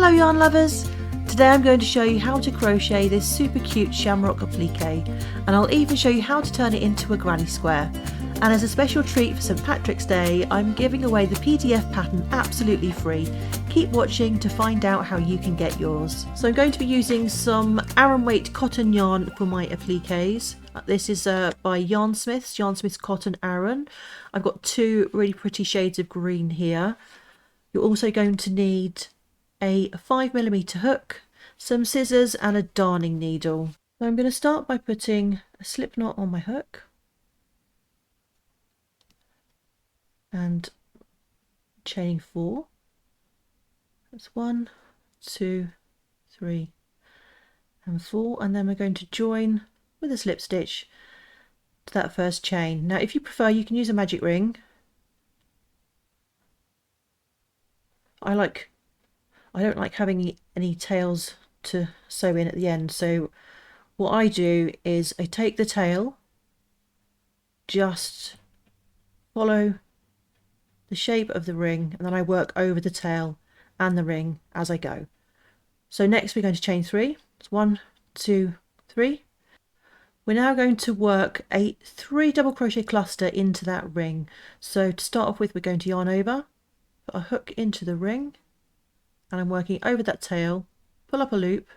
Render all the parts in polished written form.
Hello yarn lovers! Today I'm going to show you how to crochet this super cute shamrock applique, and I'll even show you how to turn it into a granny square. And as a special treat for St Patrick's Day, I'm giving away the PDF pattern absolutely free. Keep watching to find out how you can get yours. So I'm going to be using some Aran weight cotton yarn for my appliques. This is by Yarn Smiths Cotton Aran. I've got two really pretty shades of green here. You're also going to need a 5mm hook, some scissors and a darning needle. So I'm going to start by putting a slip knot on my hook and chaining 4. That's 1, 2, 3 and 4, and then we're going to join with a slip stitch to that first chain. Now if you prefer, you can use a magic ring. I don't like having any tails to sew in at the end, so what I do is I take the tail, just follow the shape of the ring, and then I work over the tail and the ring as I go. So next we're going to chain 3. It's 1, 2, 3. We're now going to work a 3 double crochet cluster into that ring. So to start off with, we're going to yarn over, put a hook into the ring, and I'm working over that tail, pull up a loop,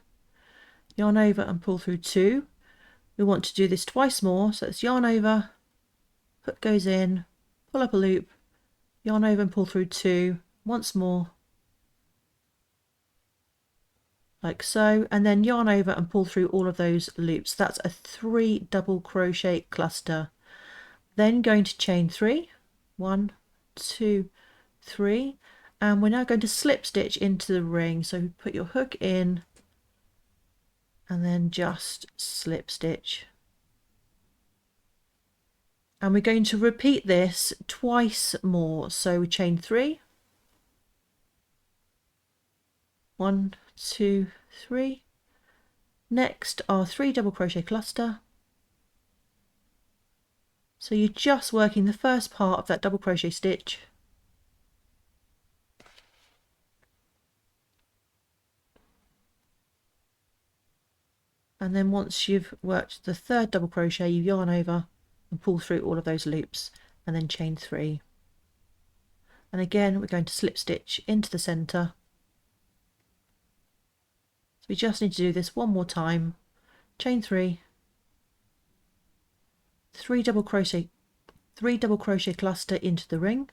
yarn over and pull through 2. We want to do this twice more, so it's yarn over, hook goes in, pull up a loop, yarn over and pull through 2 once more, like so, and then yarn over and pull through all of those loops. That's a 3 double crochet cluster. Then going to chain 3, 1, 2, 3, and we're now going to slip stitch into the ring. So put your hook in and then just slip stitch, and we're going to repeat this twice more. So we chain 3, 1, 2, 3. Next our 3 double crochet cluster. So you're just working the first part of that double crochet stitch, and then once you've worked the 3rd double crochet, you yarn over and pull through all of those loops, and then chain 3. And again we're going to slip stitch into the center. So we just need to do this one more time. Chain 3, 3 double crochet cluster into the ring.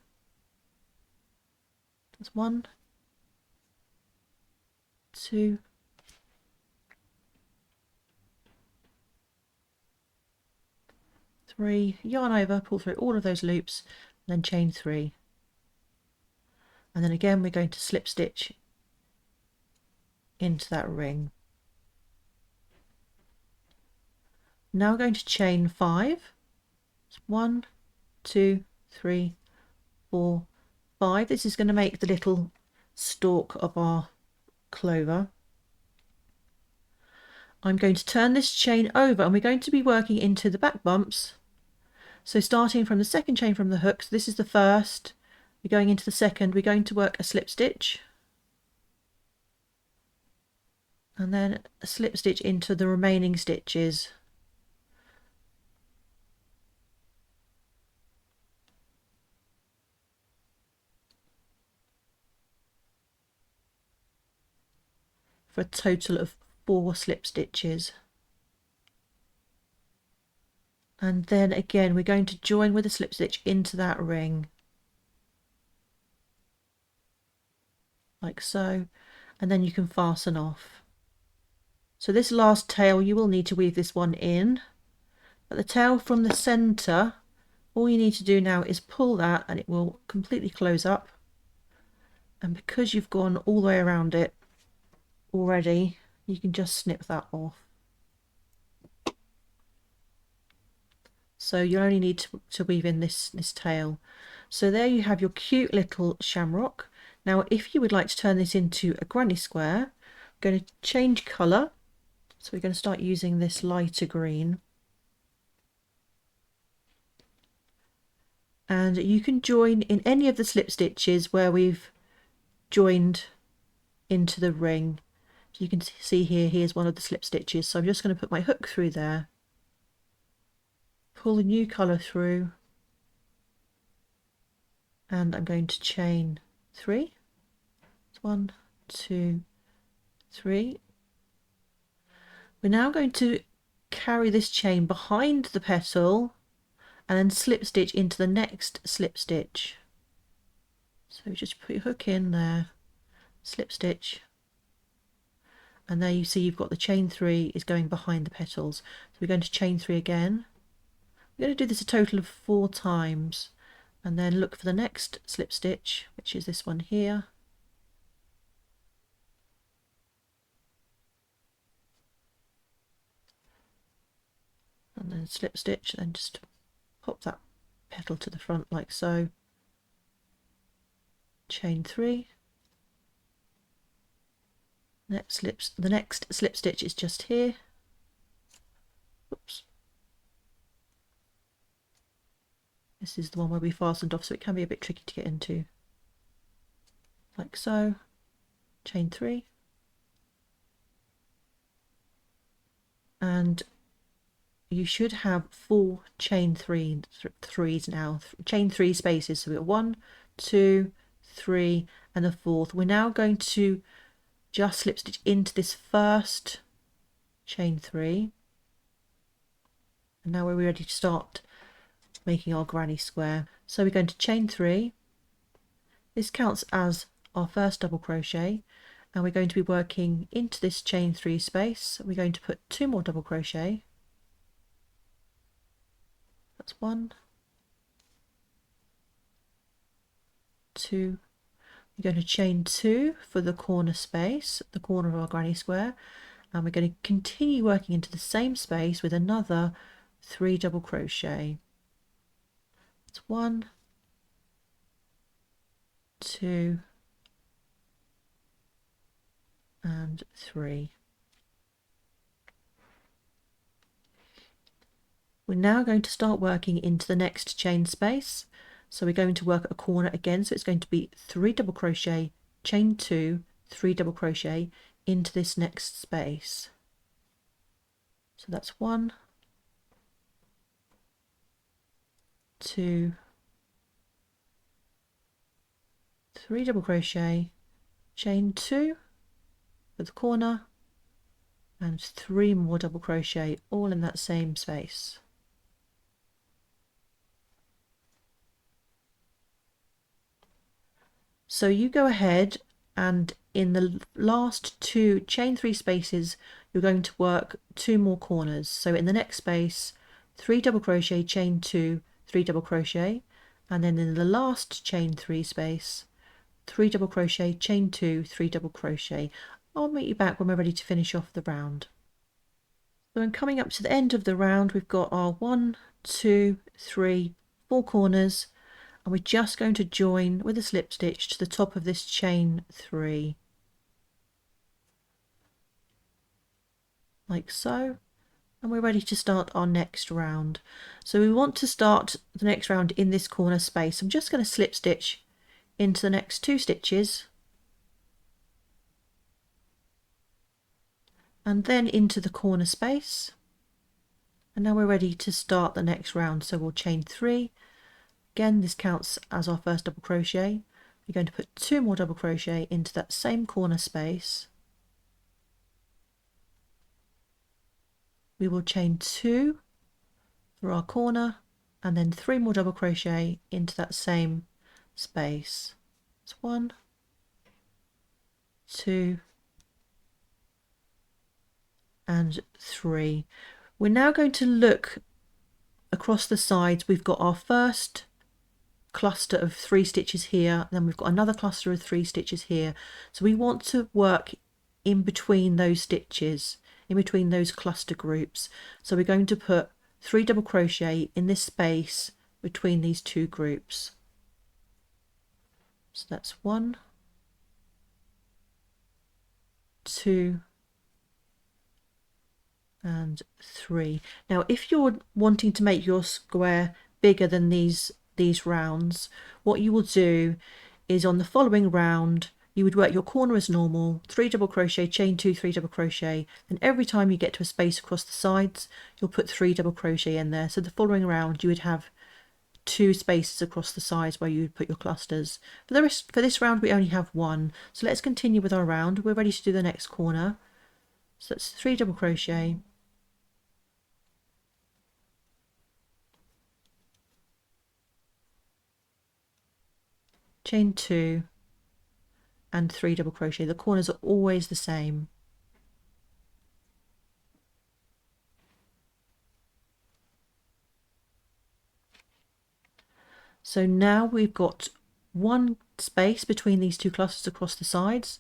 That's 1, 2, 3, yarn over, pull through all of those loops, and then chain 3. And then again we're going to slip stitch into that ring. Now we're going to chain 5. 1, 2, 3, 4, 5. This is going to make the little stalk of our clover. I'm going to turn this chain over, and we're going to be working into the back bumps. So starting from the 2nd chain from the hook, so this is the 1st, we're going into the 2nd, we're going to work a slip stitch, and then a slip stitch into the remaining stitches. For a total of 4 slip stitches. And then again we're going to join with a slip stitch into that ring, like so, and then you can fasten off. So this last tail, you will need to weave this one in, but the tail from the center, all you need to do now is pull that and it will completely close up. And because you've gone all the way around it already, you can just snip that off. So you only need to weave in this tail. So there you have your cute little shamrock. Now if you would like to turn this into a granny square, I'm going to change colour. So we're going to start using this lighter green. And you can join in any of the slip stitches where we've joined into the ring. You can see here, here's one of the slip stitches. So I'm just going to put my hook through there, pull a new colour through, and I'm going to chain 3. 1, 2, 3. We're now going to carry this chain behind the petal and then slip stitch into the next slip stitch. So just put your hook in there, slip stitch, and there you see you've got the chain 3 is going behind the petals. So we're going to chain 3 again. We're going to do this a total of 4 times, and then look for the next slip stitch, which is this one here. And then slip stitch, and just pop that petal to the front like so. Chain 3. The next slip stitch is just here. Oops. This is the one where we fastened off, so it can be a bit tricky to get into. Like so. Chain 3. And you should have 4 chain 3s now. Chain 3 spaces. So we've got 1, 2, 3, and the 4th. We're now going to just slip stitch into this first chain 3, and now we're ready to start making our granny square. So we're going to chain 3. This counts as our first double crochet, and we're going to be working into this chain 3 space. We're going to put 2 more double crochet. That's 1, 2. We're going to chain 2 for the corner space, the corner of our granny square, and we're going to continue working into the same space with another 3 double crochet. That's 1, 2, and 3. We're now going to start working into the next chain space. So we're going to work a corner again, so it's going to be 3 double crochet, chain 2, 3 double crochet into this next space. So that's 1, 2, 3 double crochet, chain 2 for the corner, and 3 more double crochet all in that same space. So you go ahead, and in the last 2 chain 3 spaces you're going to work 2 more corners. So in the next space, 3 double crochet, chain 2, 3 double crochet, and then in the last chain 3 space, 3 double crochet, chain 2, 3 double crochet. I'll meet you back when we're ready to finish off the round. So when coming up to the end of the round, we've got our 1, 2, 3, 4 corners, and we're just going to join with a slip stitch to the top of this chain 3, like so, and we're ready to start our next round. So we want to start the next round in this corner space. I'm just going to slip stitch into the next 2 stitches, and then into the corner space, and now we're ready to start the next round. So we'll chain 3. Again, this counts as our first double crochet. We're going to put 2 more double crochet into that same corner space. We will chain 2 for our corner, and then 3 more double crochet into that same space. It's 1, 2, and 3. We're now going to look across the sides. We've got our first cluster of 3 stitches here, then we've got another cluster of 3 stitches here. So we want to work in between those stitches, in between those cluster groups. So we're going to put 3 double crochet in this space between these 2 groups. So that's 1, 2, and 3. Now if you're wanting to make your square bigger than these rounds, what you will do is on the following round you would work your corner as normal, 3 double crochet, chain 2, 3 double crochet, and every time you get to a space across the sides, you'll put 3 double crochet in there. So the following round you would have 2 spaces across the sides where you would put your clusters. For this round we only have 1, so let's continue with our round. We're ready to do the next corner. So that's 3 double crochet, chain 2 and 3 double crochet. The corners are always the same. So now we've got 1 space between these 2 clusters across the sides.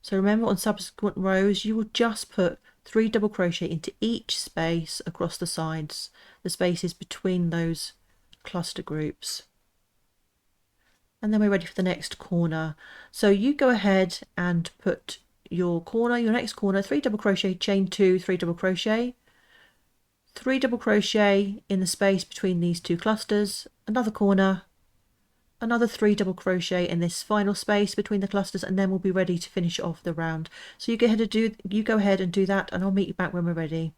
So remember, on subsequent rows you will just put 3 double crochet into each space across the sides, the spaces between those cluster groups. And then we're ready for the next corner. So you go ahead and put your next corner, 3 double crochet, chain 2, 3 double crochet, 3 double crochet in the space between these 2 clusters, another corner, another 3 double crochet in this final space between the clusters, and then we'll be ready to finish off the round. So you go ahead and do that, and I'll meet you back when we're ready.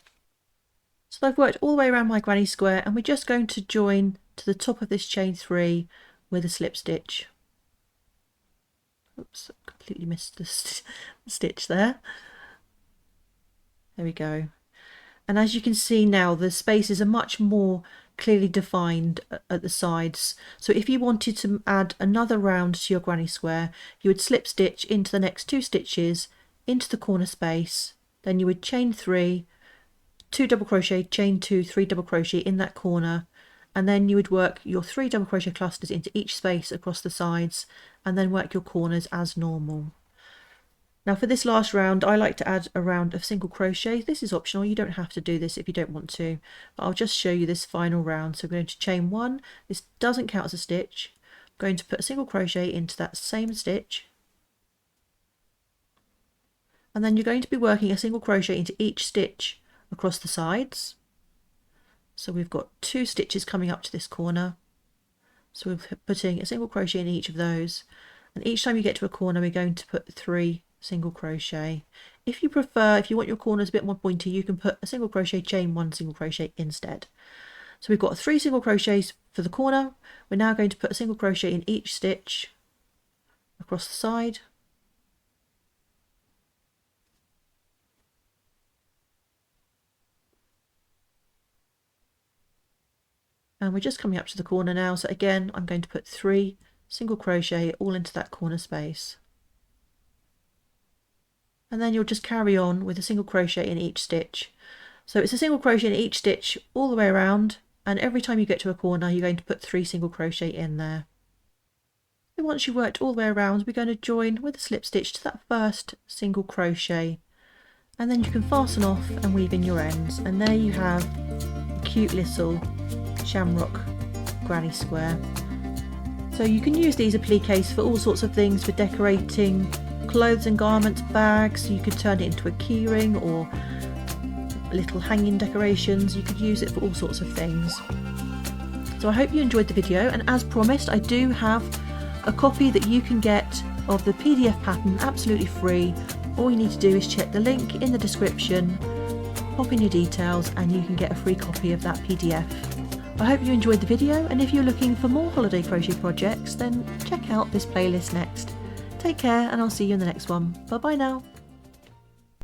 So I've worked all the way around my granny square, and we're just going to join to the top of this chain 3 with a slip stitch. Oops, I completely missed the stitch there. There we go. And as you can see now, the spaces are much more clearly defined at the sides. So if you wanted to add another round to your granny square, you would slip stitch into the next 2 stitches into the corner space, then you would chain 3, 2 double crochet, chain 2, 3 double crochet in that corner, and then you would work your 3 double crochet clusters into each space across the sides, and then work your corners as normal. Now for this last round, I like to add a round of single crochet. This is optional, you don't have to do this if you don't want to, but I'll just show you this final round. So we're going to chain 1, this doesn't count as a stitch. I'm going to put a single crochet into that same stitch, and then you're going to be working a single crochet into each stitch across the sides. So we've got 2 stitches coming up to this corner, so we're putting a single crochet in each of those, and each time you get to a corner we're going to put 3 single crochet. If you want your corners a bit more pointy, you can put a single crochet, chain 1 single crochet instead. So we've got 3 single crochets for the corner. We're now going to put a single crochet in each stitch across the side, and we're just coming up to the corner now. So again, I'm going to put 3 single crochet all into that corner space, and then you'll just carry on with a single crochet in each stitch. So it's a single crochet in each stitch all the way around, and every time you get to a corner you're going to put 3 single crochet in there. And once you've worked all the way around, we're going to join with a slip stitch to that first single crochet, and then you can fasten off and weave in your ends, and there you have a cute little Shamrock granny square. So you can use these appliques for all sorts of things, for decorating clothes and garments, bags. You could turn it into a keyring or little hanging decorations. You could use it for all sorts of things. So I hope you enjoyed the video, and as promised I do have a copy that you can get of the PDF pattern absolutely free. All you need to do is check the link in the description, pop in your details, and you can get a free copy of that PDF. I hope you enjoyed the video, and if you're looking for more holiday crochet projects, then check out this playlist next. Take care, and I'll see you in the next one. Bye bye now.